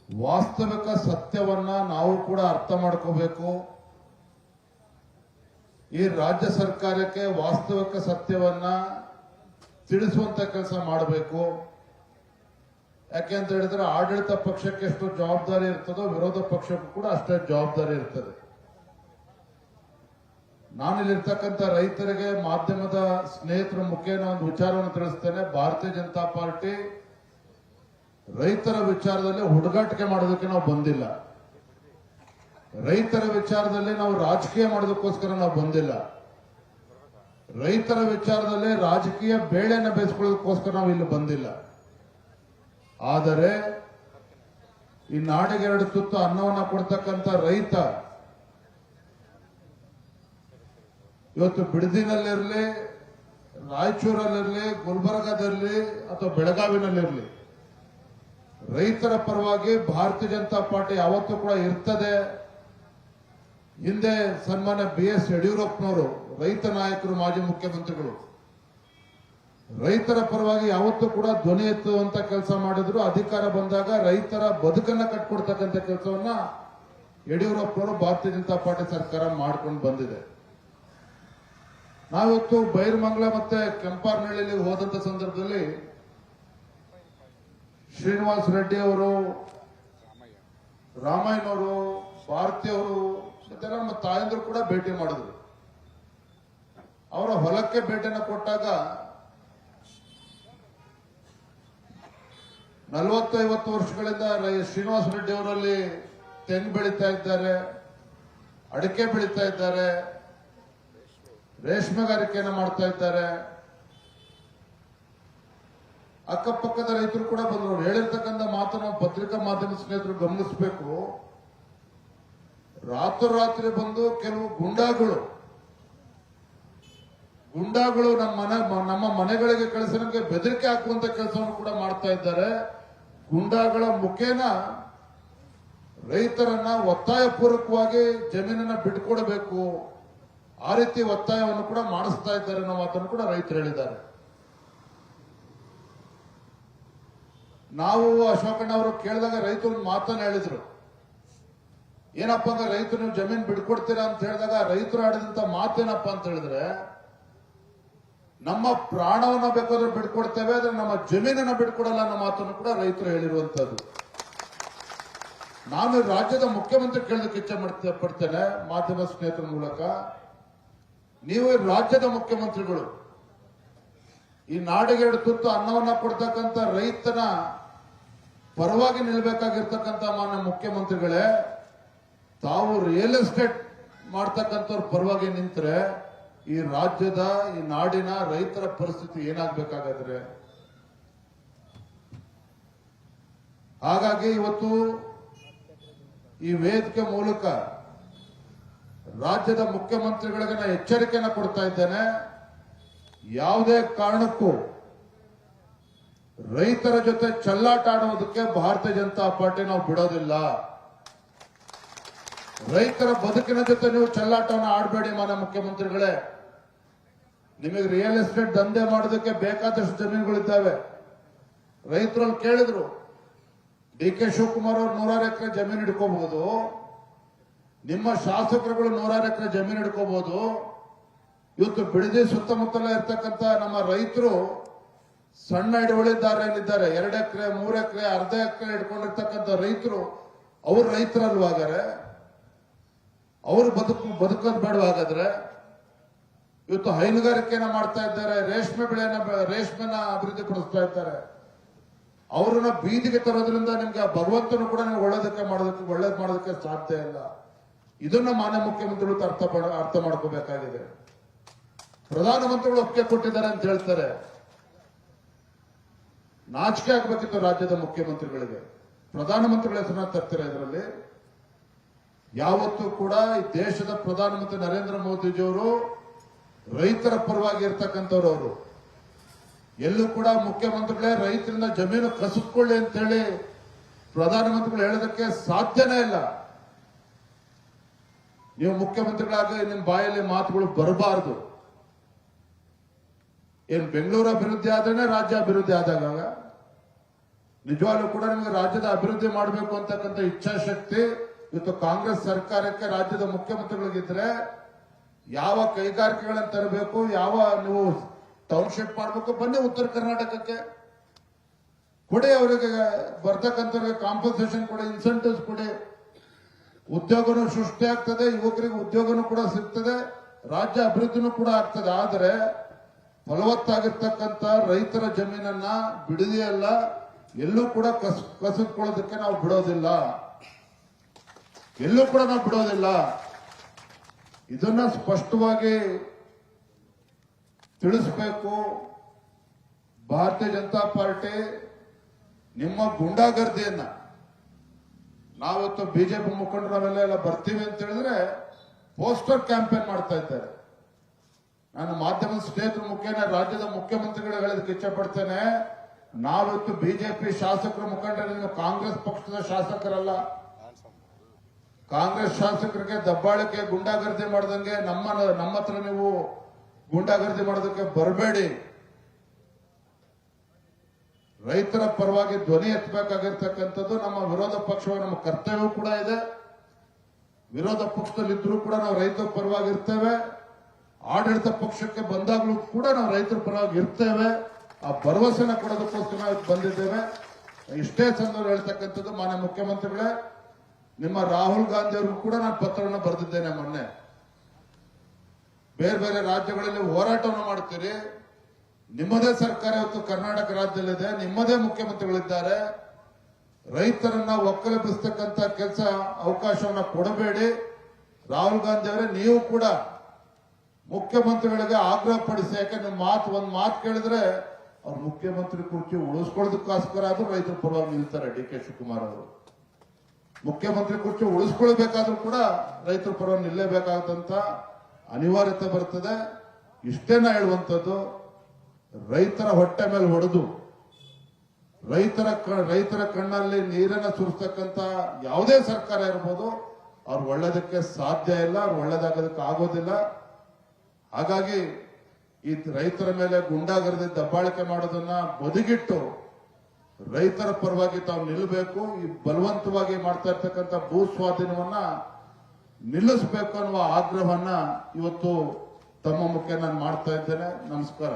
ವಾಸ್ತವಿಕ ಸತ್ಯವನ್ನ ನಾವು ಕೂಡ ಅರ್ಥ ಮಾಡ್ಕೋಬೇಕು. ಈ ರಾಜ್ಯ ಸರ್ಕಾರಕ್ಕೆ ವಾಸ್ತವಿಕ ಸತ್ಯವನ್ನ ತಿಳಿಸುವಂತ ಕೆಲಸ ಮಾಡಬೇಕು. ಯಾಕೆಂತ ಹೇಳಿದ್ರೆ ಆಡಳಿತ ಪಕ್ಷಕ್ಕೆ ಎಷ್ಟು ಜವಾಬ್ದಾರಿ ಇರ್ತದೋ ವಿರೋಧ ಪಕ್ಷಕ್ಕೂ ಕೂಡ ಅಷ್ಟೇ ಜವಾಬ್ದಾರಿ ಇರ್ತದೆ. ನಾನಿಲ್ಲಿರ್ತಕ್ಕಂಥ ರೈತರಿಗೆ ಮಾಧ್ಯಮದ ಸ್ನೇಹಿತರ ಮುಖೇನ ಒಂದು ವಿಚಾರವನ್ನು ತಿಳಿಸ್ತೇನೆ. ಭಾರತೀಯ ಜನತಾ ಪಾರ್ಟಿ ರೈತರ ವಿಚಾರದಲ್ಲಿ ಹುಡುಗಾಟಿಕೆ ಮಾಡೋದಕ್ಕೆ ನಾವು ಬಂದಿಲ್ಲ. ರೈತರ ವಿಚಾರದಲ್ಲಿ ನಾವು ರಾಜಕೀಯ ಮಾಡೋದಕ್ಕೋಸ್ಕರ ನಾವು ಬಂದಿಲ್ಲ. ರೈತರ ವಿಚಾರದಲ್ಲಿ ರಾಜಕೀಯ ಬೇಳೆಯನ್ನು ಬೇಯಿಸ್ಕೊಳ್ಳೋದಕ್ಕೋಸ್ಕರ ನಾವು ಇಲ್ಲಿ ಬಂದಿಲ್ಲ. ಆದರೆ ಈ ನಾಡಿಗೆ 2 ತುತ್ತು ಅನ್ನವನ್ನು ಕೊಡ್ತಕ್ಕಂಥ ರೈತ ಇವತ್ತು ಬಿಡದಿನಲ್ಲಿರಲಿ, ರಾಯಚೂರಲ್ಲಿರಲಿ, ಗುಲ್ಬರ್ಗಾದಲ್ಲಿ ಅಥವಾ ಬೆಳಗಾವಿನಲ್ಲಿರಲಿ ರೈತರ ಪರವಾಗಿ ಭಾರತೀಯ ಜನತಾ ಪಾರ್ಟಿ ಯಾವತ್ತೂ ಕೂಡ ಇರ್ತದೆ. ಹಿಂದೆ ಸನ್ಮಾನ್ಯ BS ಯಡಿಯೂರಪ್ಪನವರು ರೈತ ನಾಯಕರು, ಮಾಜಿ ಮುಖ್ಯಮಂತ್ರಿಗಳು, ರೈತರ ಪರವಾಗಿ ಯಾವತ್ತೂ ಕೂಡ ಧ್ವನಿ ಎತ್ತುವಂತ ಕೆಲಸ ಮಾಡಿದ್ರು. ಅಧಿಕಾರ ಬಂದಾಗ ರೈತರ ಬದುಕನ್ನ ಕಟ್ಕೊಡ್ತಕ್ಕಂಥ ಕೆಲಸವನ್ನ ಯಡಿಯೂರಪ್ಪನವರು ಭಾರತೀಯ ಜನತಾ ಪಾರ್ಟಿ ಸರ್ಕಾರ ಮಾಡ್ಕೊಂಡು ಬಂದಿದೆ. ನಾವಿವತ್ತು ಬೈರಮಂಗಲ ಮತ್ತೆ ಕೆಂಪಾರ್ನಹಳ್ಳಿಯಲ್ಲಿ ಹೋದಂತ ಸಂದರ್ಭದಲ್ಲಿ ಶ್ರೀನಿವಾಸ ರೆಡ್ಡಿ ಅವರು, ರಾಮಯ್ಯನವರು, ಭಾರತಿ ಅವರು ಮತ್ತೆಲ್ಲ ನಮ್ಮ ತಾಯಂದ್ರು ಕೂಡ ಭೇಟಿ ಮಾಡಿದ್ರು. ಅವರ ಹೊಲಕ್ಕೆ ಭೇಟಿಯನ್ನು ಕೊಟ್ಟಾಗ 40-50 ವರ್ಷಗಳಿಂದ ಶ್ರೀನಿವಾಸ ರೆಡ್ಡಿ ಅವರಲ್ಲಿ ತೆಂಗು ಬೆಳೀತಾ ಇದ್ದಾರೆ, ಅಡಿಕೆ ಬೆಳೀತಾ ಇದ್ದಾರೆ, ರೇಷ್ಮೆಗಾರಿಕೆಯನ್ನು ಮಾಡ್ತಾ ಇದ್ದಾರೆ. ಅಕ್ಕಪಕ್ಕದ ರೈತರು ಕೂಡ ಬಂದರು. ಹೇಳಿರ್ತಕ್ಕಂಥ ಮಾತನ್ನು ಪತ್ರಿಕಾ ಮಾಧ್ಯಮ ಸ್ನೇಹಿತರು ಗಮನಿಸಬೇಕು. ರಾತ್ರೋರಾತ್ರಿ ಬಂದು ಕೆಲವು ಗುಂಡಾಗಳು ನಮ್ಮ ಮನೆಗಳಿಗೆ ಕಳಿಸಿ ನಮಗೆ ಬೆದರಿಕೆ ಹಾಕುವಂತ ಕೆಲಸವನ್ನು ಕೂಡ ಮಾಡ್ತಾ ಇದ್ದಾರೆ. ಗುಂಡಾಗಳ ಮುಖೇನ ರೈತರನ್ನ ಒತ್ತಾಯಪೂರ್ವಕವಾಗಿ ಜಮೀನನ್ನ ಬಿಟ್ಕೊಡಬೇಕು, ಆ ರೀತಿ ಒತ್ತಾಯವನ್ನು ಕೂಡ ಮಾಡಿಸ್ತಾ ಇದ್ದಾರೆ ಅನ್ನೋ ಮಾತನ್ನು ಕೂಡ ರೈತರು ಹೇಳಿದ್ದಾರೆ. ನಾವು ಅಶೋಕಣ್ಣ ಅವರು ಕೇಳಿದಾಗ ರೈತರು ಮಾತನ್ನು ಹೇಳಿದ್ರು. ಏನಪ್ಪ ಅಂದ್ರೆ ರೈತರು ನೀವು ಜಮೀನು ಬಿಟ್ಕೊಡ್ತೀರಾ ಅಂತ ಹೇಳಿದಾಗ ರೈತರು ಆಡಿದಂತ ಮಾತೇನಪ್ಪ ಅಂತ ಹೇಳಿದ್ರೆ, ನಮ್ಮ ಪ್ರಾಣವನ್ನ ಬೇಕಾದ್ರೆ ಬಿಟ್ಕೊಡ್ತೇವೆ, ಆದ್ರೆ ನಮ್ಮ ಜಮೀನನ್ನ ಬಿಟ್ಕೊಡಲ್ಲ ಅನ್ನೋ ಮಾತನ್ನು ಕೂಡ ರೈತರು ಹೇಳಿರುವಂತದ್ದು. ನಾನು ರಾಜ್ಯದ ಮುಖ್ಯಮಂತ್ರಿ ಕೇಳೋದಕ್ಕೆ ಇಚ್ಛೆ ಪಡ್ತೇನೆ ಮಾಧ್ಯಮ ಸ್ನೇಹಿತರ ಮೂಲಕ. ನೀವು ರಾಜ್ಯದ ಮುಖ್ಯಮಂತ್ರಿಗಳು, ಈ ನಾಡಿಗೆ 2 ತುತ್ತು ಅನ್ನವನ್ನ ಕೊಡ್ತಕ್ಕಂಥ ರೈತನ ಪರವಾಗಿ ನಿಲ್ಬೇಕಾಗಿರ್ತಕ್ಕಂಥ ಮಾನ್ಯ ಮುಖ್ಯಮಂತ್ರಿಗಳೇ, ತಾವು ರಿಯಲ್ ಎಸ್ಟೇಟ್ ಮಾಡ್ತಕ್ಕಂಥವ್ರ ಪರವಾಗಿ ನಿಂತರೆ ಈ ರಾಜ್ಯದ, ಈ ನಾಡಿನ ರೈತರ ಪರಿಸ್ಥಿತಿ ಏನಾಗಬೇಕಾಗಾದ್ರೆ. ಹಾಗಾಗಿ ಇವತ್ತು ಈ ವೇದಿಕೆ ಮೂಲಕ ರಾಜ್ಯದ ಮುಖ್ಯಮಂತ್ರಿಗಳಿಗೆ ನಾನು ಎಚ್ಚರಿಕೆಯನ್ನು ಕೊಡ್ತಾ ಇದ್ದೇನೆ. ಯಾವುದೇ ಕಾರಣಕ್ಕೂ ರೈತರ ಜೊತೆ ಚೆಲ್ಲಾಟ ಆಡುವುದಕ್ಕೆ ಭಾರತೀಯ ಜನತಾ ಪಾರ್ಟಿ ನಾವು ಬಿಡೋದಿಲ್ಲ. ರೈತರ ಬದುಕಿನ ಜೊತೆ ನೀವು ಚೆಲ್ಲಾಟವನ್ನು ಆಡಬೇಡಿ ಮಾನ್ಯ ಮುಖ್ಯಮಂತ್ರಿಗಳೇ. ನಿಮಗೆ ರಿಯಲ್ ಎಸ್ಟೇಟ್ ದಂಧೆ ಮಾಡೋದಕ್ಕೆ ಬೇಕಾದಷ್ಟು ಜಮೀನುಗಳಿದ್ದಾವೆ. ರೈತರಲ್ಲಿ ಕೇಳಿದ್ರು, DK ಶಿವಕುಮಾರ್ ಅವರು 100 ಎಕರೆ ಜಮೀನು ಹಿಡ್ಕೋಬಹುದು, ನಿಮ್ಮ ಶಾಸಕರುಗಳು 100 ಎಕರೆ ಜಮೀನು ಹಿಡ್ಕೋಬಹುದು. ಇವತ್ತು ಬಿಡದಿ ಸುತ್ತಮುತ್ತಲ ಇರ್ತಕ್ಕಂಥ ನಮ್ಮ ರೈತರು ಸಣ್ಣ ಹಿಡುವಳಿದಾರರಿದ್ದಾರೆ. 2 ಎಕರೆ, 3 ಎಕರೆ, ಅರ್ಧ ಎಕರೆ ಹಿಡ್ಕೊಂಡಿರ್ತಕ್ಕಂಥ ರೈತರು, ಅವ್ರು ರೈತರಲ್ವಾಗಾರೆ? ಅವರು ಬದುಕೋದು ಬೇಡವಾಗಾದ್ರೆ? ಇವತ್ತು ಹೈನುಗಾರಿಕೆಯನ್ನ ಮಾಡ್ತಾ ಇದ್ದಾರೆ, ರೇಷ್ಮೆನ ಅಭಿವೃದ್ಧಿ ಪಡಿಸ್ತಾ ಇದ್ದಾರೆ. ಅವರನ್ನ ಬೀದಿಗೆ ತರೋದ್ರಿಂದ ನಿಮ್ಗೆ ಭಗವಂತನು ಕೂಡ ನೀವು ಒಳ್ಳೇದು ಮಾಡೋದಕ್ಕೆ ಸಾಧ್ಯ ಇಲ್ಲ. ಇದನ್ನ ಮಾನ್ಯ ಮುಖ್ಯಮಂತ್ರಿಗಳು ಅರ್ಥ ಮಾಡ್ಕೋಬೇಕಾಗಿದೆ. ಪ್ರಧಾನಮಂತ್ರಿಗಳು ಒಪ್ಪಿಗೆ ಕೊಟ್ಟಿದ್ದಾರೆ ಅಂತ ಹೇಳ್ತಾರೆ. ನಾಚಿಕೆ ಆಗ್ಬೇಕಿತ್ತು ರಾಜ್ಯದ ಮುಖ್ಯಮಂತ್ರಿಗಳಿಗೆ. ಪ್ರಧಾನಮಂತ್ರಿಗಳ ಹೆಸರನ್ನ ತರ್ತೀರ ಇದರಲ್ಲಿ? ಯಾವತ್ತೂ ಕೂಡ ಈ ದೇಶದ ಪ್ರಧಾನಮಂತ್ರಿ ನರೇಂದ್ರ ಮೋದಿಜಿಯವರು ರೈತರ ಪರವಾಗಿ ಇರ್ತಕ್ಕಂಥವ್ರು. ಅವರು ಎಲ್ಲೂ ಕೂಡ ಮುಖ್ಯಮಂತ್ರಿಗಳೇ ರೈತರಿಂದ ಜಮೀನು ಕಸಿದುಕೊಳ್ಳಿ ಅಂತ ಹೇಳಿ ಪ್ರಧಾನಮಂತ್ರಿಗಳು ಹೇಳೋದಕ್ಕೆ ಸಾಧ್ಯನೇ ಇಲ್ಲ. ನೀವು ಮುಖ್ಯಮಂತ್ರಿಗಳಾಗ ನಿಮ್ಮ ಬಾಯಲ್ಲಿ ಮಾತುಗಳು ಬರಬಾರದು. ಏನ್ ಬೆಂಗಳೂರು ಅಭಿವೃದ್ಧಿ ಆದ್ರೆ ರಾಜ್ಯ ಅಭಿವೃದ್ಧಿ ಆದಾಗ ನಿಜವಾಗ್ಲೂ ಕೂಡ ನಿಮಗೆ ರಾಜ್ಯದ ಅಭಿವೃದ್ಧಿ ಮಾಡಬೇಕು ಅಂತಕ್ಕಂಥ ಇಚ್ಛಾಶಕ್ತಿ ಇವತ್ತು ಕಾಂಗ್ರೆಸ್ ಸರ್ಕಾರಕ್ಕೆ ರಾಜ್ಯದ ಮುಖ್ಯಮಂತ್ರಿಗಳಿಗಿದ್ರೆ ಯಾವ ಕೈಗಾರಿಕೆಗಳನ್ನು ತರಬೇಕು, ಯಾವ ನೀವು ಟೌನ್ಶಿಪ್ ಮಾಡಬೇಕು, ಬನ್ನಿ ಉತ್ತರ ಕರ್ನಾಟಕಕ್ಕೆ ಕೊಡಿ, ಅವರಿಗೆ ಬರ್ತಕ್ಕಂಥವ್ರಿಗೆ ಕಾಂಪನ್ಸೇಷನ್ ಕೊಡಿ, ಇನ್ಸೆಂಟಿವ್ಸ್ ಕೊಡಿ, ಉದ್ಯೋಗನೂ ಸೃಷ್ಟಿ ಆಗ್ತದೆ, ಯುವಕರಿಗೆ ಉದ್ಯೋಗನೂ ಕೂಡ ಸಿಗ್ತದೆ, ರಾಜ್ಯ ಅಭಿವೃದ್ಧಿನೂ ಕೂಡ ಆಗ್ತದೆ. ಆದರೆ ಫಲವತ್ತಾಗಿರ್ತಕ್ಕಂಥ ರೈತರ ಜಮೀನನ್ನ ಬಿಡದಿಯಲ್ಲ ಎಲ್ಲೂ ಕೂಡ ಕಸಿದುಕೊಳ್ಳೋದಕ್ಕೆ ನಾವು ಬಿಡೋದಿಲ್ಲ, ಎಲ್ಲೂ ಕೂಡ ನಾವು ಬಿಡೋದಿಲ್ಲ. ಇದನ್ನ ಸ್ಪಷ್ಟವಾಗಿ ತಿಳಿಸಬೇಕು. ಭಾರತೀಯ ಜನತಾ ಪಾರ್ಟಿ ನಿಮ್ಮ ಗುಂಡಾಗರ್ದಿಯನ್ನ ನಾವತ್ತು ಬಿಜೆಪಿ ಮುಖಂಡರವೆಲ್ಲ ಎಲ್ಲ ಬರ್ತೀವಿ ಅಂತ ಹೇಳಿದ್ರೆ ಪೋಸ್ಟರ್ ಕ್ಯಾಂಪೇನ್ ಮಾಡ್ತಾ ಇದ್ದಾರೆ. ನಾನು ಮಾಧ್ಯಮದ ಸ್ನೇಹಿತರ ಮುಖೇನ ರಾಜ್ಯದ ಮುಖ್ಯಮಂತ್ರಿಗಳು ಹೇಳೋದಕ್ಕೆ ಇಚ್ಛೆ ಪಡ್ತೇನೆ, ನಾವಿತ್ತು ಬಿಜೆಪಿ ಶಾಸಕರ ಮುಖಂಡರು, ಕಾಂಗ್ರೆಸ್ ಪಕ್ಷದ ಶಾಸಕರಲ್ಲ. ಕಾಂಗ್ರೆಸ್ ಶಾಸಕರಿಗೆ ದಬ್ಬಾಳಿಕೆ ಗುಂಡಾಗರ್ದಿ ಮಾಡ್ದಂಗೆ ನಮ್ಮ ಹತ್ರ ನೀವು ಗುಂಡಾಗರ್ದಿ ಮಾಡೋದಕ್ಕೆ ಬರಬೇಡಿ. ರೈತರ ಪರವಾಗಿ ಧ್ವನಿ ಎತ್ತಬೇಕಾಗಿರ್ತಕ್ಕಂಥದ್ದು ನಮ್ಮ ವಿರೋಧ ಪಕ್ಷವ, ನಮ್ಮ ಕರ್ತವ್ಯ ಕೂಡ ಇದೆ. ವಿರೋಧ ಪಕ್ಷದಲ್ಲಿದ್ರೂ ಕೂಡ ನಾವು ರೈತರ ಪರವಾಗಿ ಇರ್ತೇವೆ, ಆಡಳಿತ ಪಕ್ಷಕ್ಕೆ ಬಂದಾಗಲೂ ಕೂಡ ನಾವು ರೈತರ ಪರವಾಗಿ ಇರ್ತೇವೆ. ಆ ಭರವಸೆನ ಕೊಡೋದಕ್ಕೋಸ್ಕರ ನಾವು ಬಂದಿದ್ದೇವೆ. ಇಷ್ಟೇ ಸಂದರ್ಭ ಹೇಳ್ತಕ್ಕಂಥದ್ದು, ಮಾನ್ಯ ಮುಖ್ಯಮಂತ್ರಿಗಳೇ, ನಿಮ್ಮ ರಾಹುಲ್ ಗಾಂಧಿ ಅವರಿಗೂ ಕೂಡ ನಾನು ಪತ್ರವನ್ನು ಬರೆದಿದ್ದೇನೆ ಮೊನ್ನೆ. ಬೇರೆ ಬೇರೆ ರಾಜ್ಯಗಳಲ್ಲಿ ಹೋರಾಟವನ್ನು ಮಾಡ್ತೀರಿ, ನಿಮ್ಮದೇ ಸರ್ಕಾರ ಇವತ್ತು ಕರ್ನಾಟಕ ರಾಜ್ಯದಲ್ಲಿದೆ, ನಿಮ್ಮದೇ ಮುಖ್ಯಮಂತ್ರಿಗಳಿದ್ದಾರೆ. ರೈತರನ್ನ ಒಕ್ಕಲೆಬ್ಬಿಸ್ತಕ್ಕಂಥ ಕೆಲಸ ಅವಕಾಶವನ್ನ ಕೊಡಬೇಡಿ. ರಾಹುಲ್ ಗಾಂಧಿ ಅವರೇ, ನೀವು ಕೂಡ ಮುಖ್ಯಮಂತ್ರಿಗಳಿಗೆ ಆಗ್ರಹ ಪಡಿಸಿ. ಯಾಕಂದ್ರೆ ಒಂದ್ ಮಾತು ಕೇಳಿದ್ರೆ ಅವ್ರು ಮುಖ್ಯಮಂತ್ರಿ ಕುರ್ಚಿ ಉಳಿಸ್ಕೊಳ್ಳೋದಕ್ಕೋಸ್ಕರ ಆದ್ರೂ ರೈತರ ಪರವಾಗಿ ನಿಲ್ತಾರೆ. ಡಿ ಕೆ ಶಿವಕುಮಾರ್ ಅವರು ಮುಖ್ಯಮಂತ್ರಿ ಕುರ್ಚಿ ಉಳಿಸ್ಕೊಳ್ಬೇಕಾದ್ರೂ ಕೂಡ ರೈತರ ಪರವಾಗಿ ನಿಲ್ಲೇಬೇಕಾದಂತ ಅನಿವಾರ್ಯತೆ ಬರ್ತದೆ. ಇಷ್ಟೇನ ಹೇಳುವಂಥದ್ದು, ರೈತರ ಹೊಟ್ಟೆ ಮೇಲೆ ಹೊಡೆದು ರೈತರ ಕಣ್ಣಲ್ಲಿ ನೀರನ್ನ ಸುರಿಸ್ತಕ್ಕಂಥ ಯಾವುದೇ ಸರ್ಕಾರ ಇರ್ಬೋದು, ಅವ್ರು ಒಳ್ಳೇದಕ್ಕೆ ಸಾಧ್ಯ ಇಲ್ಲ, ಅವ್ರು ಒಳ್ಳೇದಾಗೋದಕ್ಕೆ ಆಗೋದಿಲ್ಲ. ಹಾಗಾಗಿ ಈ ರೈತರ ಮೇಲೆ ಗುಂಡಾಗರ್ದಿ ದಬ್ಬಾಳಿಕೆ ಮಾಡೋದನ್ನ ಬದಿಗಿಟ್ಟು ರೈತರ ಪರವಾಗಿ ತಾವು ನಿಲ್ಲಬೇಕು. ಈ ಬಲವಂತವಾಗಿ ಮಾಡ್ತಾ ಇರ್ತಕ್ಕಂಥ ಭೂ ಸ್ವಾಧೀನವನ್ನ ನಿಲ್ಲಿಸಬೇಕು ಅನ್ನುವ ಆಗ್ರಹವನ್ನ ಇವತ್ತು ತಮ್ಮ ಮುಖೇನ ನಾನು ಮಾಡ್ತಾ ಇದ್ದೇನೆ. ನಮಸ್ಕಾರ.